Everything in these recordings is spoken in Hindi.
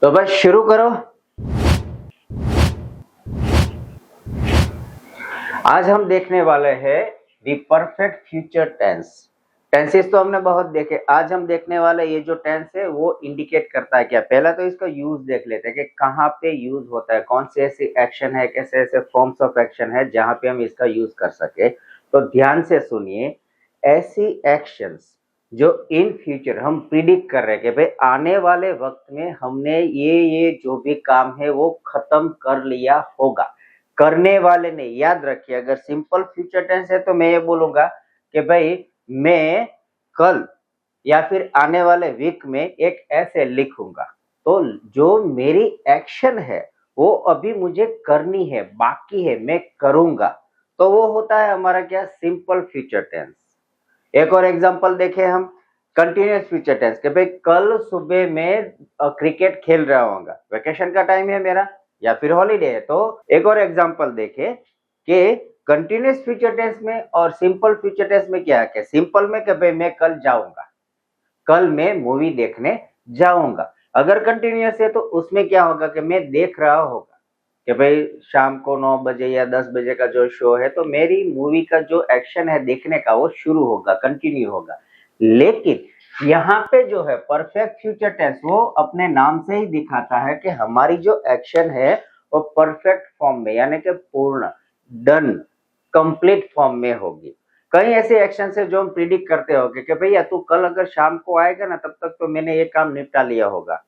तो बस शुरू करो। आज हम देखने वाले हैं the perfect future tense. Tenses तो हमने बहुत देखे, आज हम देखने वाले ये जो टेंस है वो इंडिकेट करता है क्या। पहला तो इसका यूज देख लेते हैं कि कहाँ पे यूज होता है, कौन से ऐसे एक्शन है, कैसे ऐसे फॉर्म्स ऑफ एक्शन है जहां पे हम इसका यूज कर सके। तो ध्यान से सुनिए, ऐसी एक्शंस जो इन फ्यूचर हम प्रिडिक्ट कर रहे हैं कि भाई आने वाले वक्त में हमने ये जो भी काम है वो खत्म कर लिया होगा, करने वाले ने। याद रखिए, अगर सिंपल फ्यूचर टेंस है तो मैं ये बोलूंगा कि भाई मैं कल या फिर आने वाले वीक में एक ऐसे लिखूंगा। तो जो मेरी एक्शन है वो अभी मुझे करनी है, बाकी है, मैं करूंगा, तो वो होता है हमारा क्या, सिंपल फ्यूचर टेंस। एक और एग्जांपल देखें हम, कंटिन्यूअस फ्यूचर टेंस के भाई कल सुबह में क्रिकेट खेल रहा होगा, वेकेशन का टाइम है मेरा या फिर हॉलीडे है। तो एक और एग्जांपल देखें कि कंटिन्यूअस फ्यूचर टेंस में और सिंपल फ्यूचर टेंस में क्या है कि सिंपल में कि भाई मैं कल जाऊंगा, कल मैं मूवी देखने जाऊंगा। अगर कंटिन्यूअस है तो उसमें क्या होगा कि मैं देख रहा होगा कि भाई शाम को 9 बजे या 10 बजे का जो शो है, तो मेरी मूवी का जो एक्शन है देखने का वो शुरू होगा, कंटिन्यू होगा। लेकिन यहाँ पे जो है परफेक्ट फ्यूचर टेंस वो अपने नाम से ही दिखाता है कि हमारी जो एक्शन है वो परफेक्ट फॉर्म में, यानी कि पूर्ण, डन, कंप्लीट फॉर्म में होगी। कई ऐसे एक्शन है जो हम प्रिडिक्ट करते हो कि भैया तू कल अगर शाम को आएगा ना तब तक तो मैंने ये काम निपटा लिया होगा,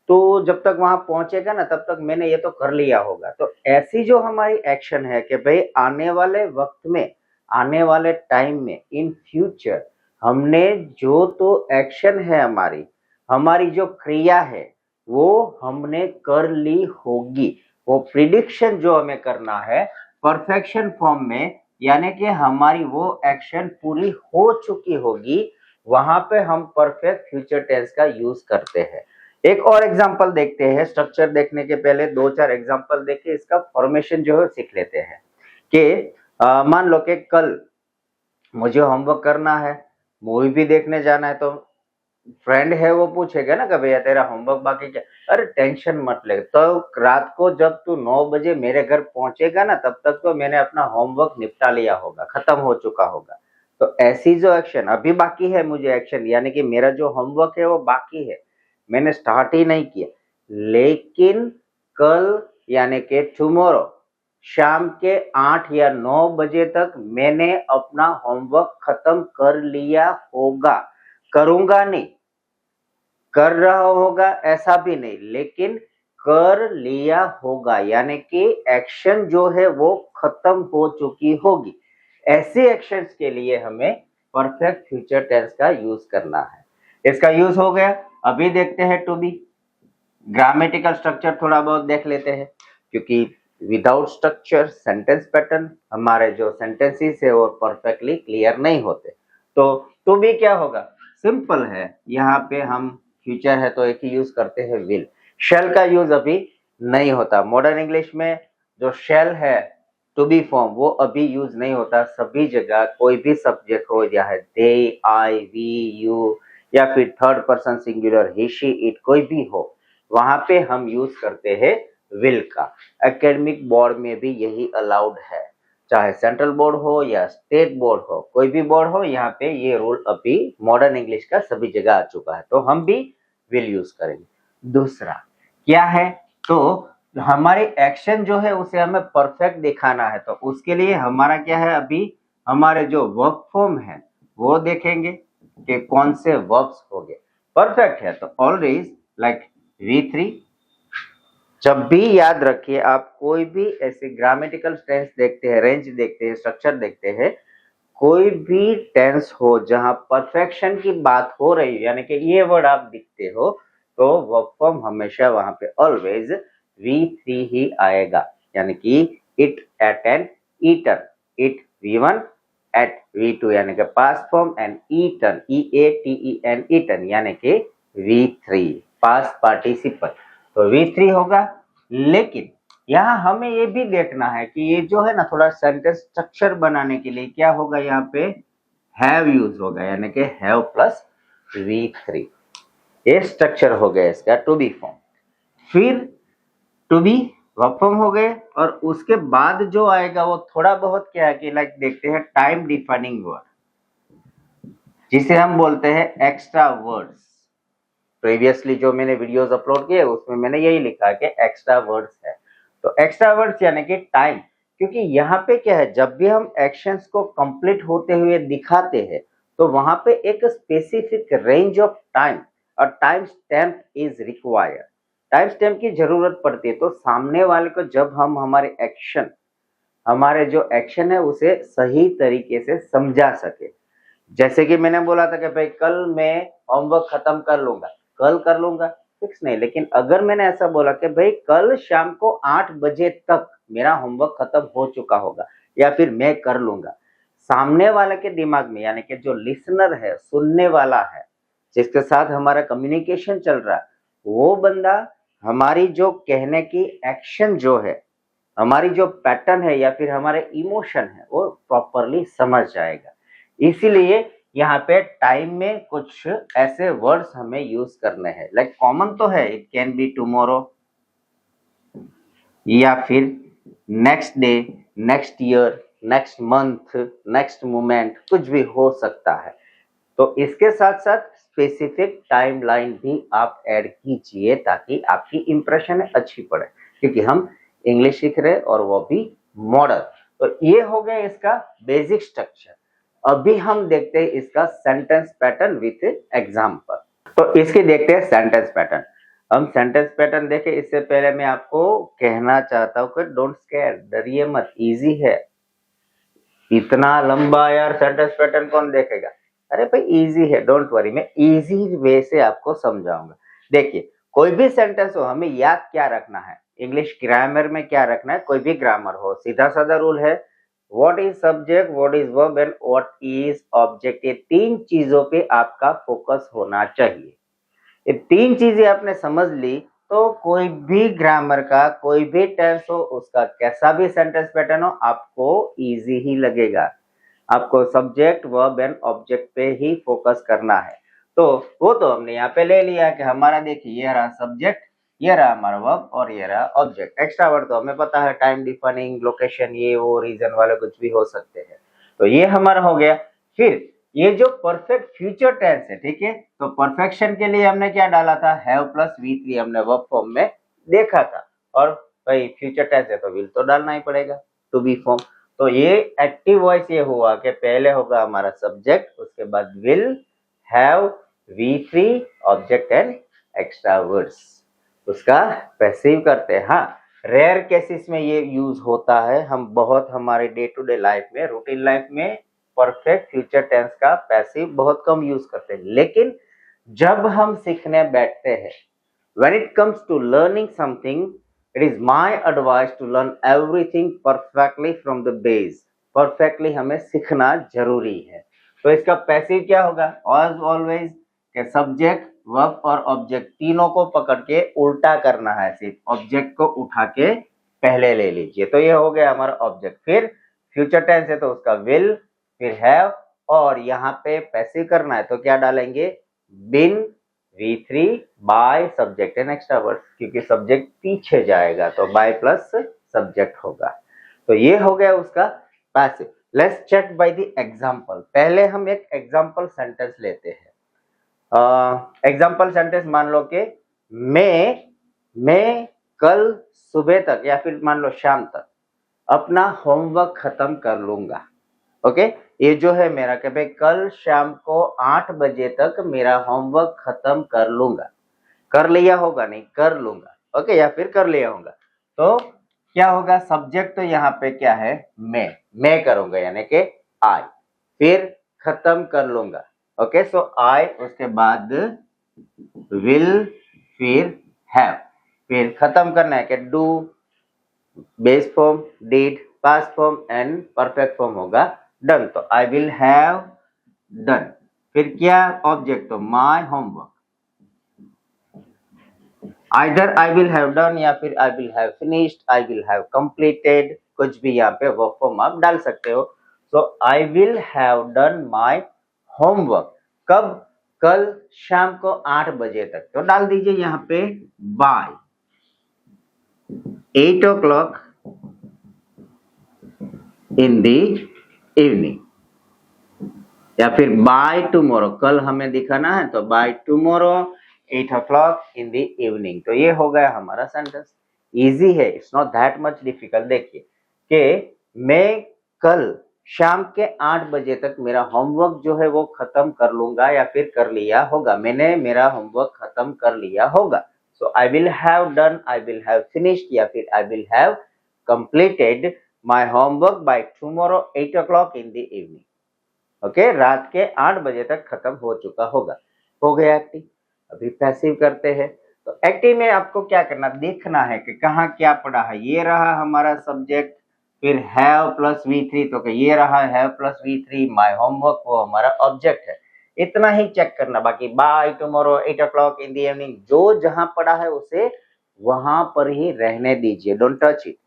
तो जब तक वहां पहुंचेगा ना तब तक मैंने ये तो कर लिया होगा। तो ऐसी जो हमारी एक्शन है कि भाई आने वाले वक्त में, आने वाले टाइम में, इन फ्यूचर हमने जो तो एक्शन है, हमारी हमारी जो क्रिया है वो हमने कर ली होगी। वो प्रिडिक्शन जो हमें करना है परफेक्शन फॉर्म में, यानी कि हमारी वो एक्शन पूरी हो चुकी होगी, वहां पे हम परफेक्ट फ्यूचर टेंस का यूज करते हैं। एक और एग्जांपल देखते हैं। स्ट्रक्चर देखने के पहले दो चार एग्जांपल देखे, इसका फॉर्मेशन जो है सीख लेते हैं। कि मान लो कि कल मुझे होमवर्क करना है, मूवी भी देखने जाना है, तो फ्रेंड है वो पूछेगा ना कि भैया तेरा होमवर्क बाकी क्या। अरे टेंशन मत ले, तो रात को जब तू 9 बजे मेरे घर पहुंचेगा ना तब तक तो मैंने अपना होमवर्क निपटा लिया होगा, खत्म हो चुका होगा। तो ऐसी जो एक्शन अभी बाकी है, मुझे एक्शन यानी कि मेरा जो होमवर्क है वो बाकी है, मैंने स्टार्ट ही नहीं किया, लेकिन कल यानी कि टुमारो शाम के 8 या 9 बजे तक मैंने अपना होमवर्क खत्म कर लिया होगा। करूंगा नहीं, कर रहा होगा ऐसा भी नहीं, लेकिन कर लिया होगा, यानी कि एक्शन जो है वो खत्म हो चुकी होगी। ऐसे एक्शंस के लिए हमें परफेक्ट फ्यूचर टेंस का यूज करना है। इसका यूज हो गया। अभी देखते हैं टू बी। ग्रामेटिकल स्ट्रक्चर थोड़ा बहुत देख लेते हैं, क्योंकि विदाउट स्ट्रक्चर सेंटेंस पैटर्न हमारे जो सेंटेंसेस है वो परफेक्टली क्लियर नहीं होते। तो टू बी क्या होगा, सिंपल है। यहाँ पे हम फ्यूचर है तो एक ही यूज करते हैं, विल। शेल का यूज अभी नहीं होता। मॉडर्न इंग्लिश में जो शेल है टू बी फॉर्म वो अभी यूज नहीं होता। सभी जगह कोई भी सब्जेक्ट हो, या है दे, आई, वी, यू, या फिर third person singular, he, she, it, कोई भी हो, वहां पे हम यूज करते हैं विल का। एकेडमिक बोर्ड में भी यही अलाउड है, चाहे सेंट्रल बोर्ड हो या स्टेट बोर्ड हो, कोई भी बोर्ड हो, यहाँ पे ये रूल अभी मॉडर्न इंग्लिश का सभी जगह आ चुका है, तो हम भी विल यूज करेंगे। दूसरा क्या है, तो हमारी एक्शन जो है उसे हमें परफेक्ट दिखाना है, तो उसके लिए हमारा क्या है, अभी हमारे जो वर्ब फॉर्म है वो देखेंगे कि कौन से वर्ब्स हो गए परफेक्ट है। तो ऑलवेज लाइक V3। जब भी याद रखिए, आप कोई भी ऐसे ग्रामेटिकल टेंस देखते हैं, रेंज देखते हैं, स्ट्रक्चर देखते हैं, कोई भी टेंस हो जहां परफेक्शन की बात हो रही है, यानी कि ये वर्ड आप दिखते हो, तो वर्ब फॉर्म हमेशा वहां पे ऑलवेज V3 ही आएगा। यानी कि eat, ate and eaten, eat V1, ate V2 यानी कि past form, and eaten, EATEN, eaten यानी कि V3 पास्ट पार्टिसिपल, तो V3 होगा। लेकिन यहाँ हमें ये भी देखना है कि ये जो है ना थोड़ा सेंटेंस स्ट्रक्चर बनाने के लिए क्या होगा, यहाँ पे हैव यूज होगा, यानी कि हैव प्लस V3, ये स्ट्रक्चर हो गया इसका टू बी फॉर्म। फिर टू बी वर्क फ्रॉम हो गए, और उसके बाद जो आएगा वो थोड़ा बहुत क्या है कि लाइक देखते हैं टाइम डिफाइनिंग वर्ड, जिसे हम बोलते हैं एक्स्ट्रा वर्ड्स। प्रीवियसली जो मैंने वीडियोस अपलोड किए उसमें मैंने यही लिखा कि एक्स्ट्रा वर्ड्स है। तो एक्स्ट्रा वर्ड्स यानी कि टाइम, क्योंकि यहाँ पे क्या है, जब भी हम एक्शंस को कंप्लीट होते हुए दिखाते हैं तो वहां पे एक स्पेसिफिक रेंज ऑफ टाइम और time stamp is required. Time stamp की जरूरत पड़ती है तो सामने वाले को जब हम हमारे जो एक्शन है उसे सही तरीके से समझा सके। जैसे कि मैंने बोला था कि भाई कल मैं होमवर्क खत्म कर लूंगा, कल कर लूंगा फिक्स नहीं, लेकिन अगर मैंने ऐसा बोला कि भाई कल शाम को 8 बजे तक मेरा होमवर्क खत्म हो चुका होगा या फिर मैं कर लूंगा, सामने वाले के दिमाग में यानी कि जो लिसनर है, सुनने वाला है, जिसके साथ हमारा कम्युनिकेशन चल रहा है, वो बंदा हमारी जो कहने की एक्शन जो है, हमारी जो पैटर्न है या फिर हमारे इमोशन है वो प्रॉपरली समझ जाएगा। इसीलिए यहाँ पे टाइम में कुछ ऐसे वर्ड्स हमें यूज करने हैं। लाइक कॉमन तो है, इट कैन बी टुमारो या फिर next day, next year, next month, next moment, कुछ भी हो सकता है। तो इसके साथ साथ स्पेसिफिक टाइमलाइन भी आप ऐड कीजिए ताकि आपकी इंप्रेशन अच्छी पड़े, क्योंकि हम इंग्लिश सीख रहे और वो भी मॉडल। तो ये हो गया इसका बेसिक स्ट्रक्चर। अभी हम देखते हैं इसका सेंटेंस पैटर्न विथ एग्जांपल। तो इसकी देखते हैं सेंटेंस पैटर्न। हम सेंटेंस पैटर्न देखें इससे पहले मैं आपको कहना चाहता हूँ कि डोंट स्केयर, डरिए मत, इजी है। इतना लंबा यार सेंटेंस पैटर्न कौन देखेगा? अरे भाई इजी है, डोंट वरी, मैं इजी वे से आपको समझाऊंगा। देखिए कोई भी सेंटेंस हो, हमें याद क्या रखना है, इंग्लिश ग्रामर में क्या रखना है, कोई भी ग्रामर हो, सीधा साधा रूल है, what is subject, what is verb and what is object. ये तीन चीजों पे आपका फोकस होना चाहिए। ये तीन चीजें आपने समझ ली तो कोई भी ग्रामर का कोई भी टेंस हो, उसका कैसा भी सेंटेंस पैटर्न हो, आपको इजी ही लगेगा। आपको सब्जेक्ट, वर्ब एंड ऑब्जेक्ट पे ही फोकस करना है। तो वो तो हमने यहाँ पे ले लिया कि हमारा देखिए ये रहा सब्जेक्ट, ये रहा हमारा वर्ब और ये रहा ऑब्जेक्ट। एक्स्ट्रा वर्ड तो हमें पता है, टाइम डिफाइनिंग, लोकेशन, ये वो रीजन वाले कुछ भी हो सकते हैं। तो ये हमारा हो गया। फिर ये जो परफेक्ट फ्यूचर टेंस है, ठीक है, तो परफेक्शन के लिए हमने क्या डाला था, हैव प्लस V3 हमने वर्ब फॉर्म में देखा था। और भाई फ्यूचर टेंस है तो विल तो डालना ही पड़ेगा, टू बी फॉर्म। तो ये एक्टिव वॉइस ये हुआ कि पहले होगा हमारा सब्जेक्ट, उसके बाद will, have, V3, object and extra words. उसका पैसिव करते हैं। हाँ, रेयर केसेस में ये यूज होता है, हम बहुत हमारे डे टू डे लाइफ में, रूटीन लाइफ में परफेक्ट फ्यूचर टेंस का पैसिव बहुत कम यूज करते हैं। लेकिन जब हम सीखने बैठते हैं, when it comes to learning something, it is my advice to learn everything perfectly from the base. Perfectly हमें सीखना जरूरी है। तो इसका पैसिव क्या होगा, as always के सब्जेक्ट, वर्ब और ऑब्जेक्ट तीनों को पकड़ के उल्टा करना है, सिर्फ ऑब्जेक्ट को उठा के पहले ले लीजिए। तो ये हो गया हमारा ऑब्जेक्ट। फिर फ्यूचर टेंस है तो उसका विल, फिर हैव, और यहाँ पे पैसिव करना है तो क्या डालेंगे, बिन, V3 by subject and extra words, क्योंकि सब्जेक्ट पीछे जाएगा तो बाय प्लस सब्जेक्ट होगा। तो ये हो गया उसका passive. Let's check by the example. पहले हम एक एग्जांपल सेंटेंस लेते हैं। एग्जांपल सेंटेंस मान लो कि मैं कल सुबह तक या फिर मान लो शाम तक अपना होमवर्क खत्म कर लूंगा। ओके, ये जो है मेरा कि भाई कल शाम को 8 बजे तक मेरा होमवर्क खत्म कर लूंगा। कर लिया होगा नहीं, कर लूंगा। ओके, या फिर कर लिया होगा। तो क्या होगा, सब्जेक्ट तो यहाँ पे क्या है, मैं करूंगा यानी कि आई, फिर खत्म कर लूंगा। ओके, सो आई, उसके बाद विल, फिर हैव, फिर खत्म करना है कि do, base form did, past form and perfect form होगा डन। तो आई विल हैव डन। फिर क्या, ऑब्जेक्ट तो my homework, either I will have done या फिर I will have finished, I will have completed, कुछ भी यहाँ पे वर्क फॉर्म आप डाल सकते हो। So I will have done my homework कब, कल शाम को 8 बजे तक। तो डाल दीजिए यहाँ पे bye. 8 o'clock in the evening, या फिर बाय टुमारो, कल हमें दिखाना है तो bye tomorrow 8 o'clock in the evening. तो ये हो गया हमारा सेंटेंस। इजी है, it's not that much difficult. देखिए कि मैं कल शाम के 8 बजे तक मेरा होमवर्क जो है वो खत्म कर लूंगा या फिर कर लिया होगा। मैंने मेरा होमवर्क खत्म कर लिया होगा। So I will have done, I will have finished, या फिर I will have completed my homework by tomorrow 8 o'clock in the evening. Okay, रात के 8 बजे तक खत्म हो चुका होगा। हो गया एक्टिव। अभी पैसिव करते हैं। तो एक्टिव में आपको क्या करना, देखना है कि कहाँ क्या पड़ा है। ये रहा हमारा सब्जेक्ट, फिर हैव प्लस V3, तो ये रहा have plus V3, my homework वो हमारा ऑब्जेक्ट है। इतना ही चेक करना। बाकी bye tomorrow 8 o'clock in the evening जो जहां पड़ा है उसे वहां पर ही रहने दीजिए, डोंट टच इट।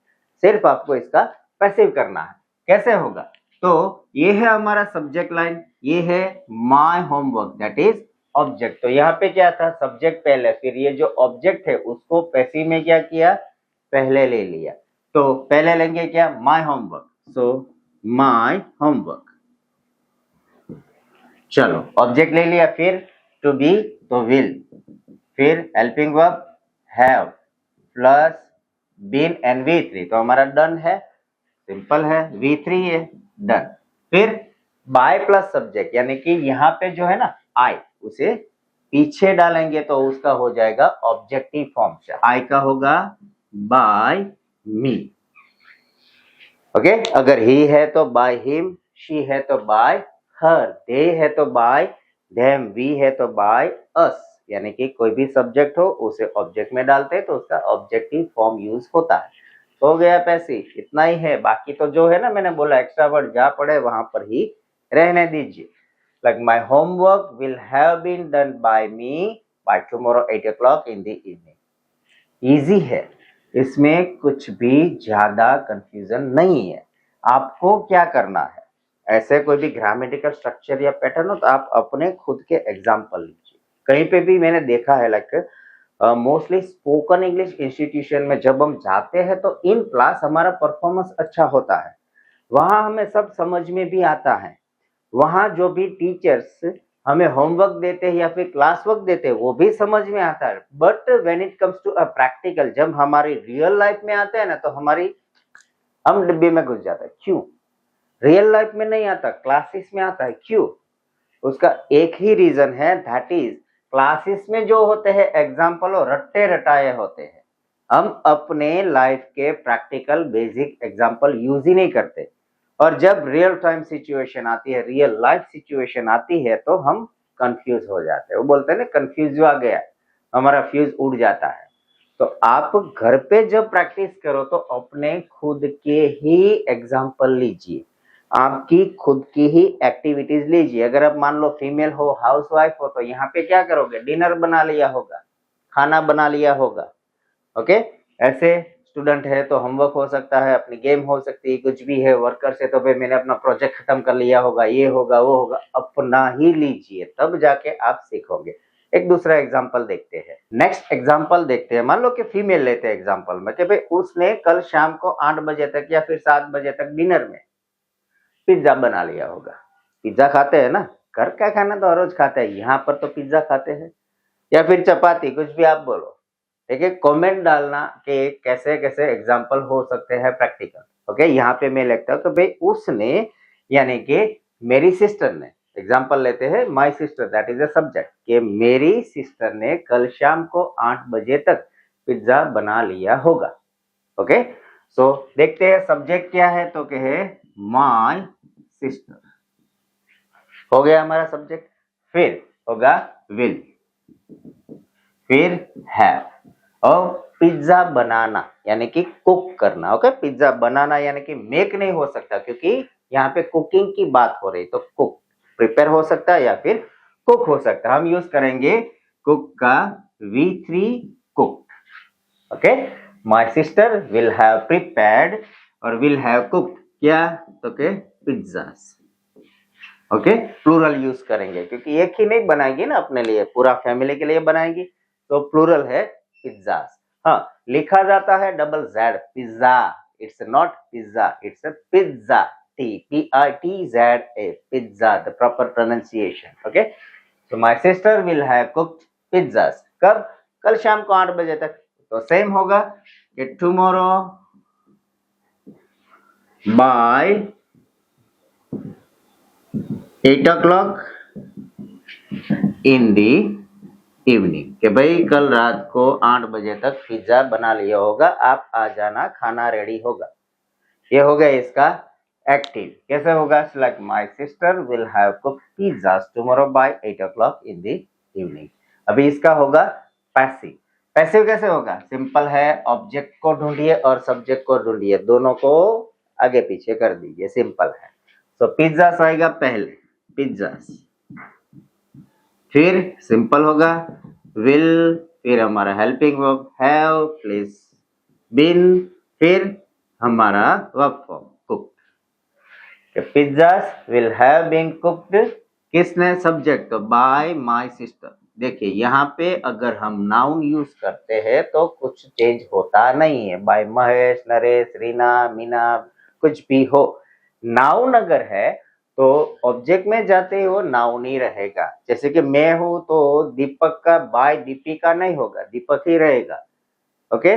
सिर्फ आपको इसका पैसिव करना है। कैसे होगा, तो ये है हमारा सब्जेक्ट लाइन, ये है my homework that is object. तो यहाँ पे क्या था, सब्जेक्ट पहले, फिर ये जो ऑब्जेक्ट है उसको पैसिव में क्या किया, पहले ले लिया। तो पहले लेंगे क्या, my homework. So my homework, चलो ऑब्जेक्ट ले लिया। फिर टू बी तो विल, फिर helping verb have plus been and V3, तो हमारा डन है, सिंपल है, V3 है, डन। फिर बाय प्लस सब्जेक्ट, यानी कि यहाँ पे जो है ना आई, उसे पीछे डालेंगे तो उसका हो जाएगा ऑब्जेक्टिव फॉर्म से। आई का होगा बाय मी। ओके, अगर ही है तो बाय हिम, शी है तो बाय हर, दे है तो बाय देम, वी है तो बाय अस। यानी कि कोई भी सब्जेक्ट हो उसे ऑब्जेक्ट में डालते हैं तो उसका ऑब्जेक्टिव फॉर्म यूज होता है। हो गया पैसिव, इतना ही है। बाकी तो जो है ना, मैंने बोला एक्स्ट्रा वर्ड जहां पड़े वहां पर ही रहने दीजिए। Like my homework will have been done by me by tomorrow 8 o'clock in the evening. Easy है, इसमें कुछ भी ज्यादा कंफ्यूजन नहीं है। आपको क्या करना है, ऐसे कोई भी ग्रामेटिकल स्ट्रक्चर या पैटर्न हो तो आप अपने खुद के एग्जाम्पल लीजिए। कहीं पे भी मैंने देखा है, like mostly spoken English institution में जब हम जाते हैं तो इन क्लास हमारा परफॉर्मेंस अच्छा होता है, वहां हमें सब समझ में भी आता है। वहां जो भी टीचर्स हमें होमवर्क देते हैं या फिर क्लास वर्क देते हैं वो भी समझ में आता है। But when it comes to a practical, जब हमारी रियल लाइफ में आते हैं ना, तो हम डिब्बे में घुस जाते हैं। क्यों? रियल लाइफ में नहीं आता, क्लासेस में आता है। क्यों? उसका एक ही रीजन है, दैट इज क्लासेस में जो होते हैं एग्जाम्पल और रट्टे रटाए होते हैं। हम अपने लाइफ के प्रैक्टिकल बेसिक एग्जाम्पल यूज ही नहीं करते। और जब रियल टाइम सिचुएशन आती है, रियल लाइफ सिचुएशन आती है, तो हम कंफ्यूज हो जाते हैं। वो बोलते हैं ना, कंफ्यूज आ गया, हमारा फ्यूज उड़ जाता है। तो आप घर पे जब प्रैक्टिस करो तो अपने खुद के ही एग्जाम्पल लीजिए, आपकी खुद की ही एक्टिविटीज लीजिए। अगर आप मान लो फीमेल हो, हाउसवाइफ हो, तो यहाँ पे क्या करोगे, डिनर बना लिया होगा, खाना बना लिया होगा। ओके, ऐसे स्टूडेंट है तो होमवर्क हो सकता है, अपनी गेम हो सकती है, कुछ भी है। वर्कर से तो भाई मैंने अपना प्रोजेक्ट खत्म कर लिया होगा, ये होगा वो होगा। अपना ही लीजिए, तब जाके आप सीखोगे। एक दूसरा एग्जांपल देखते हैं। नेक्स्ट एग्जांपल देखते हैं। मान लो कि फीमेल लेते हैं एग्जांपल में कि भाई उसने कल शाम को 8 बजे तक या फिर 7 बजे तक डिनर में पिज्जा बना लिया होगा। पिज्जा खाते हैं ना, घर का खाना तो हर रोज खाते हैं, यहाँ पर तो पिज्जा खाते हैं, या फिर चपाती, कुछ भी आप बोलो। ठीक है, कमेंट डालना कि कैसे कैसे एग्जांपल हो सकते हैं प्रैक्टिकल। ओके, यहाँ पे मैं लिखता हूँ कि भाई उसने, यानी कि मेरी सिस्टर ने, एग्जांपल लेते हैं my sister that is a subject, कि मेरी सिस्टर ने कल शाम को 8 बजे तक पिज्जा बना लिया होगा। ओके, सो देखते हैं सब्जेक्ट क्या है, तो क्या है, माय सिस्टर। हो गया हमारा सब्जेक्ट। फिर होगा विल, फिर हैव, और पिज्जा बनाना यानी कि कुक करना। ओके, पिज्जा बनाना यानी कि मेक नहीं हो सकता, क्योंकि यहाँ पे कुकिंग की बात हो रही, तो कुक प्रिपेयर हो सकता है या फिर कुक हो सकता है। हम यूज करेंगे कुक का V3, cook. Okay, my sister will have prepared और विल हैव कुक्ड क्या, तो के पिज्जास। ओके, प्लूरल यूज करेंगे क्योंकि एक ही नहीं बनाएगी ना अपने लिए, पूरा फैमिली के लिए बनाएगी, तो प्लूरल है पिज्जास। हाँ, लिखा जाता है double Z, pizza. It's not pizza, it's a pizza. P-I-T-Z-A, pizza, the proper pronunciation. Okay, तो my sister will have cooked pizzas. कब? कल शाम को 8 बजे तक। तो सेम होगा कि tomorrow by 8 o'clock in the evening, कि भाई कल रात को 8 बजे तक पिज्जा बना लिया होगा, आप आ जाना, खाना रेडी होगा। ये हो गया इसका एक्टिव। कैसे होगा? Like my sister will have cook pizzas tomorrow by 8 o'clock in the evening. अभी इसका होगा पैसिव। पैसिव कैसे होगा? सिंपल है, ऑब्जेक्ट को ढूंढिए और सब्जेक्ट को ढूंढिए, दोनों को आगे पीछे कर दीजिए, सिंपल है। तो पिज्जास आएगा पहले, पिज्जास, फिर सिंपल होगा विल, फिर हमारा helping verb have plus been, फिर हमारा verb form cooked. Pizzas will have been cooked, किसने? Subject, by my sister. देखिए यहाँ पे अगर हम नाउन यूज करते हैं तो कुछ चेंज होता नहीं है, बाय महेश, नरेश, रीना, मीना, कुछ भी हो। नाउन अगर है तो ऑब्जेक्ट में जाते ही वो नाउन ही रहेगा। जैसे कि मैं हूं तो दीपक का बाय दीपिका नहीं होगा, दीपक ही रहेगा। ओके,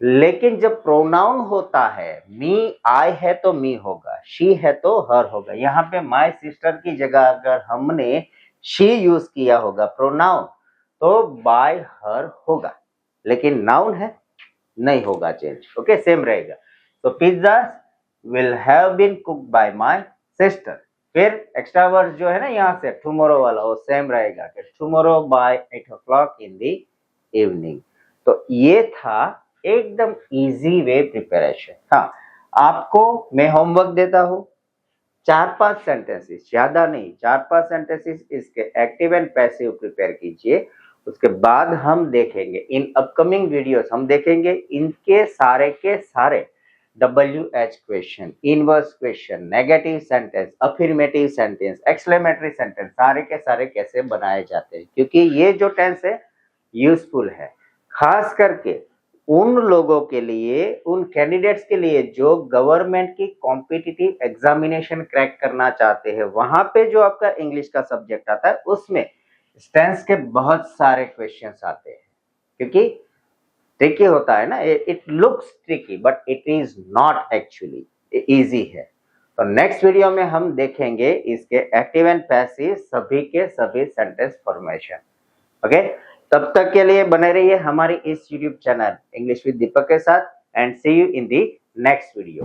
लेकिन जब प्रोनाउन होता है, मी, आई है तो मी होगा, शी है तो हर होगा। यहाँ पे माय सिस्टर की जगह अगर हमने शी यूज किया होगा प्रोनाउन, तो बाय हर होगा, लेकिन नाउन है, नहीं होगा चेंज। ओके, सेम रहेगा। तो pizza will have been cooked by my sister. फिर एक्स्ट्रा वर्ड जो है ना यहाँ से टुमारो वाला, वो सेम रहेगा कि tomorrow by 8 o'clock in the evening. तो ये था एकदम इजी वे प्रिपरेशन। हाँ, आपको मैं होमवर्क देता हूँ, 4-5 सेंटेंसेस, ज्यादा नहीं, 4-5 सेंटेंसेस इसके एक्टिव एंड पैसिव प्रिपेयर कीजिए। उसके बाद हम देखेंगे इन अपकमिंग वीडियोस, हम देखेंगे इनके सारे के सारे WH question, inverse question, negative sentence, affirmative sentence, exclamatory sentence, सारे के सारे कैसे बनाए जाते हैं, क्योंकि ये जो टेंस है यूजफुल है, खास करके उन लोगों के लिए, उन कैंडिडेट्स के लिए जो गवर्नमेंट की कॉम्पिटिटिव एग्जामिनेशन क्रैक करना चाहते हैं। वहां पे जो आपका इंग्लिश का सब्जेक्ट आता है उसमें टेंस के बहुत सारे क्वेश्चंस आते हैं, क्योंकि ट्रिकी होता है ना, it looks tricky but it is not actually easy है। तो नेक्स्ट वीडियो में हम देखेंगे इसके एक्टिव एंड पैसिव सभी के सभी सेंटेंस फॉर्मेशन। ओके, तब तक के लिए बने रहिए हमारी इस YouTube channel English with Deepak के साथ, and see you in the next video.